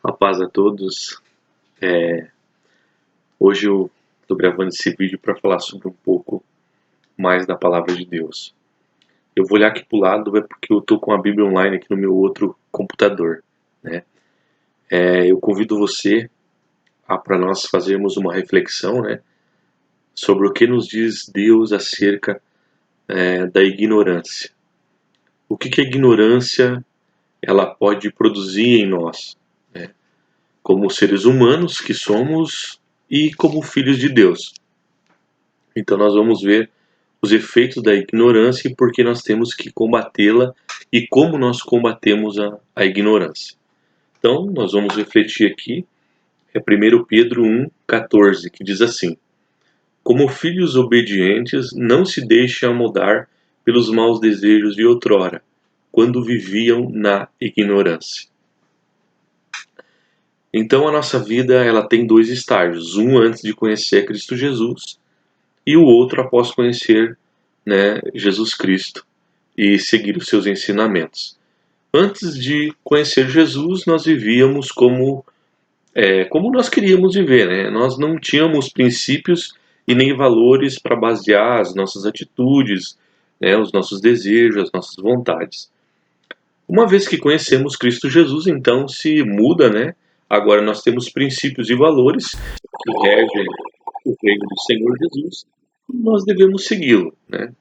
A paz a todos. Hoje eu estou gravando esse vídeo para falar sobre um pouco mais da palavra de Deus. Eu vou olhar aqui para o lado, é porque eu estou com a Bíblia online aqui no meu outro computador, né? Eu convido você para nós fazermos uma reflexão, né, sobre o que nos diz Deus acerca da ignorância. O que a ignorância ela pode produzir em nós, né, como seres humanos que somos e como filhos de Deus. Então nós vamos ver os efeitos da ignorância e por que nós temos que combatê-la e como nós combatemos a ignorância. Então nós vamos refletir aqui, 1 Pedro 1,14, que diz assim: como filhos obedientes, não se deixem amoldar pelos maus desejos de outrora, quando viviam na ignorância. Então a nossa vida ela tem dois estágios, um antes de conhecer Cristo Jesus e o outro após conhecer, né, Jesus Cristo e seguir os seus ensinamentos. Antes de conhecer Jesus, nós vivíamos como nós queríamos viver, né? Nós não tínhamos princípios e nem valores para basear as nossas atitudes, né, os nossos desejos, as nossas vontades. Uma vez que conhecemos Cristo Jesus, então se muda, né? Agora nós temos princípios e valores que regem o reino do Senhor Jesus e nós devemos segui-lo, né?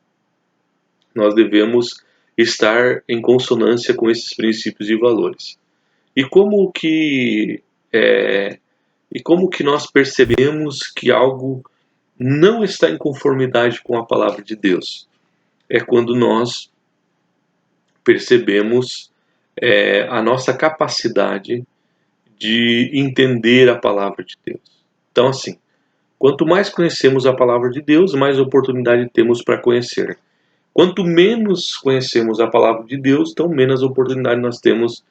Nós devemos estar em consonância com esses princípios e valores. E como que nós percebemos que algo não está em conformidade com a palavra de Deus? É quando nós percebemos a nossa capacidade de entender a palavra de Deus. Então, assim, quanto mais conhecemos a palavra de Deus, mais oportunidade temos para conhecer. Quanto menos conhecemos a palavra de Deus, tão menos oportunidade nós temos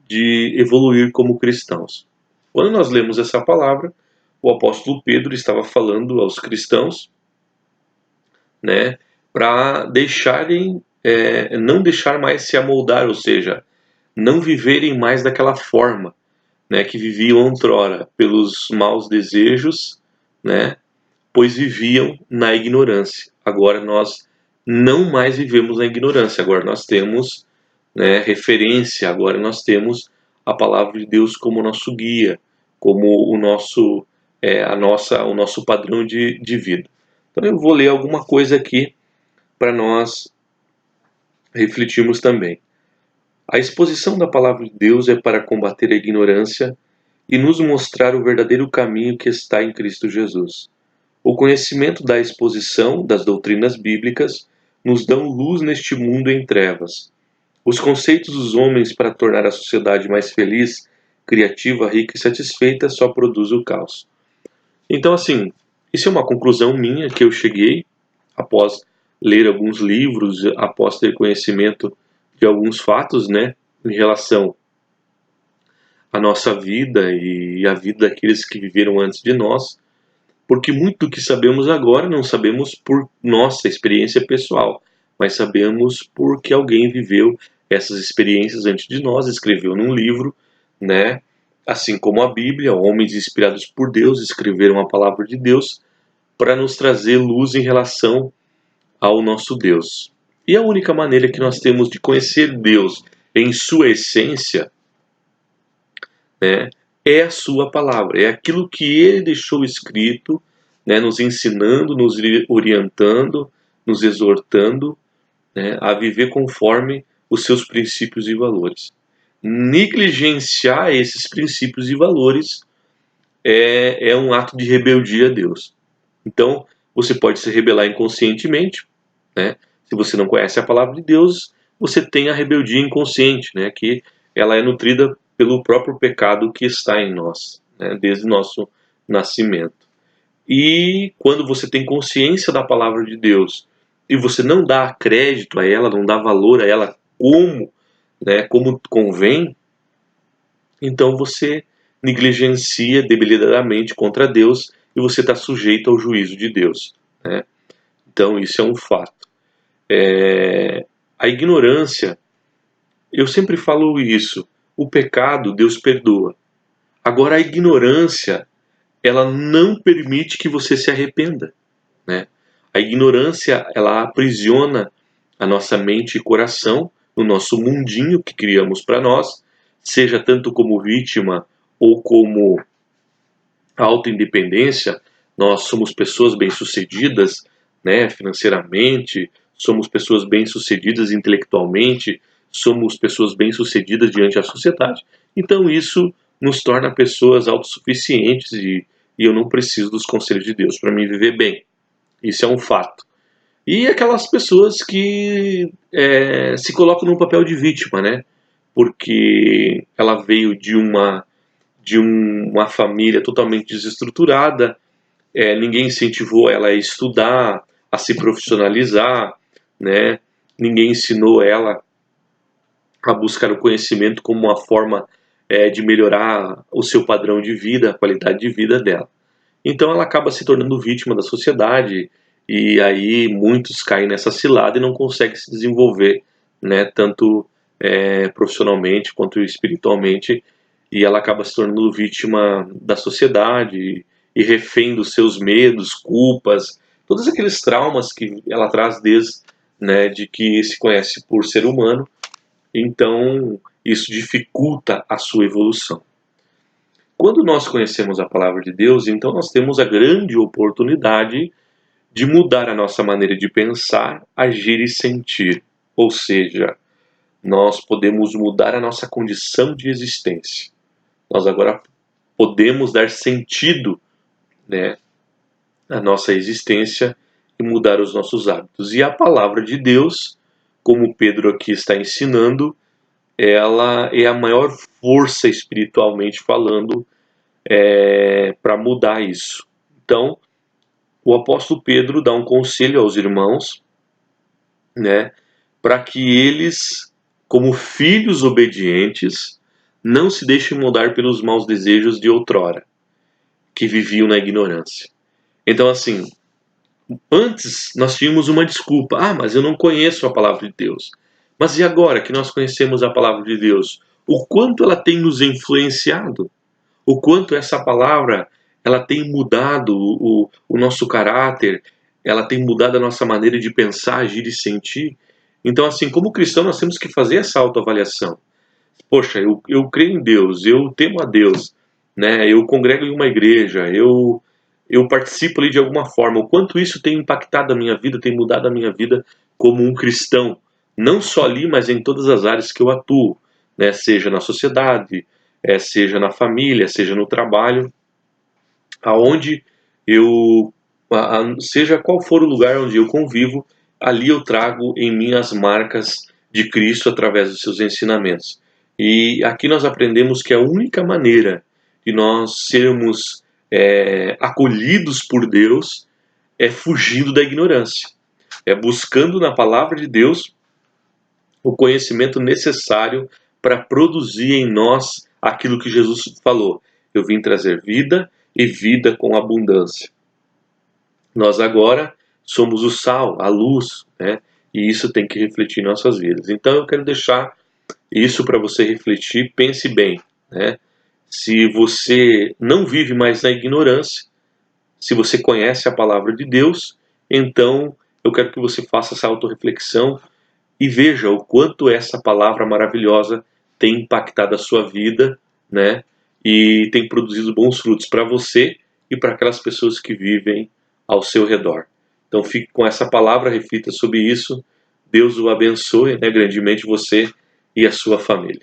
de evoluir como cristãos. Quando nós lemos essa palavra, o apóstolo Pedro estava falando aos cristãos, né, para não deixar mais se amoldar, ou seja, não viverem mais daquela forma, né, que viviam outrora, pelos maus desejos, né, pois viviam na ignorância. Agora nós não mais vivemos na ignorância, agora nós temos, né, referência, agora nós temos a palavra de Deus como nosso guia, como o nosso padrão de vida. Então eu vou ler alguma coisa aqui para nós refletirmos também. A exposição da palavra de Deus é para combater a ignorância e nos mostrar o verdadeiro caminho que está em Cristo Jesus. O conhecimento da exposição das doutrinas bíblicas nos dão luz neste mundo em trevas. Os conceitos dos homens para tornar a sociedade mais feliz, criativa, rica e satisfeita só produzem o caos. Então, assim, isso é uma conclusão minha que eu cheguei após ler alguns livros, após ter conhecimento de alguns fatos, né, em relação à nossa vida e à vida daqueles que viveram antes de nós, porque muito do que sabemos agora não sabemos por nossa experiência pessoal, mas sabemos porque alguém viveu essas experiências antes de nós, escreveu num livro, né? Assim como a Bíblia, homens inspirados por Deus escreveram a palavra de Deus para nos trazer luz em relação ao nosso Deus. E a única maneira que nós temos de conhecer Deus em sua essência, né, é a sua palavra, é aquilo que ele deixou escrito, né, nos ensinando, nos orientando, nos exortando, né, a viver conforme os seus princípios e valores. Negligenciar esses princípios e valores é um ato de rebeldia a Deus. Então, você pode se rebelar inconscientemente, né? Se você não conhece a palavra de Deus, você tem a rebeldia inconsciente, né? Que ela é nutrida pelo próprio pecado que está em nós, né? Desde o nosso nascimento. E quando você tem consciência da palavra de Deus e você não dá crédito a ela, não dá valor a ela como, né, como convém, então você negligencia deliberadamente contra Deus e você está sujeito ao juízo de Deus, né? Então isso é um fato. A ignorância, eu sempre falo isso, o pecado Deus perdoa, Agora, a ignorância, ela não permite que você se arrependa, né? A ignorância, ela aprisiona a nossa mente e coração no nosso mundinho que criamos para nós, seja tanto como vítima ou como autoindependência. Nós somos pessoas bem-sucedidas, né, financeiramente, somos pessoas bem-sucedidas intelectualmente, somos pessoas bem-sucedidas diante da sociedade. Então isso nos torna pessoas autossuficientes e eu não preciso dos conselhos de Deus para me viver bem. Isso é um fato. E aquelas pessoas que se colocam no papel de vítima, né? Porque ela veio de uma família totalmente desestruturada, ninguém incentivou ela a estudar, a se profissionalizar, né? Ninguém ensinou ela a buscar o conhecimento como uma forma de melhorar o seu padrão de vida, a qualidade de vida dela. Então ela acaba se tornando vítima da sociedade e aí muitos caem nessa cilada e não conseguem se desenvolver, né, tanto profissionalmente quanto espiritualmente, e ela acaba se tornando vítima da sociedade e refém dos seus medos, culpas, todos aqueles traumas que ela traz desde, né, de que se conhece por ser humano. Então isso dificulta a sua evolução. Quando nós conhecemos a palavra de Deus, então nós temos a grande oportunidade de mudar a nossa maneira de pensar, agir e sentir. Ou seja, nós podemos mudar a nossa condição de existência. Nós agora podemos dar sentido, né, à nossa existência e mudar os nossos hábitos. E a palavra de Deus, como Pedro aqui está ensinando, ela é a maior força espiritualmente falando para mudar isso. Então, o apóstolo Pedro dá um conselho aos irmãos, né, para que eles, como filhos obedientes, não se deixem mudar pelos maus desejos de outrora, que viviam na ignorância. Então, assim, antes nós tínhamos uma desculpa. Ah, mas eu não conheço a palavra de Deus. Mas e agora que nós conhecemos a palavra de Deus? O quanto ela tem nos influenciado? O quanto essa palavra ela tem mudado o nosso caráter, ela tem mudado a nossa maneira de pensar, agir e sentir. Então, assim, como cristão, nós temos que fazer essa autoavaliação. Poxa, eu creio em Deus, eu temo a Deus, né? Eu congrego em uma igreja, eu participo ali de alguma forma. O quanto isso tem impactado a minha vida, tem mudado a minha vida como um cristão. Não só ali, mas em todas as áreas que eu atuo, né? Seja na sociedade, seja na família, seja no trabalho, aonde eu, seja qual for o lugar onde eu convivo, ali eu trago em mim as marcas de Cristo através dos seus ensinamentos. E aqui nós aprendemos que a única maneira de nós sermos acolhidos por Deus é fugindo da ignorância, é buscando na palavra de Deus o conhecimento necessário para produzir em nós aquilo que Jesus falou. Eu vim trazer vida e vida com abundância. Nós agora somos o sal, a luz, né? E isso tem que refletir em nossas vidas. Então eu quero deixar isso para você refletir. Pense bem, né? Se você não vive mais na ignorância, se você conhece a palavra de Deus, então eu quero que você faça essa autorreflexão e veja o quanto essa palavra maravilhosa tem impactado a sua vida, né? E tem produzido bons frutos para você e para aquelas pessoas que vivem ao seu redor. Então fique com essa palavra, reflita sobre isso. Deus o abençoe, né, grandemente você e a sua família.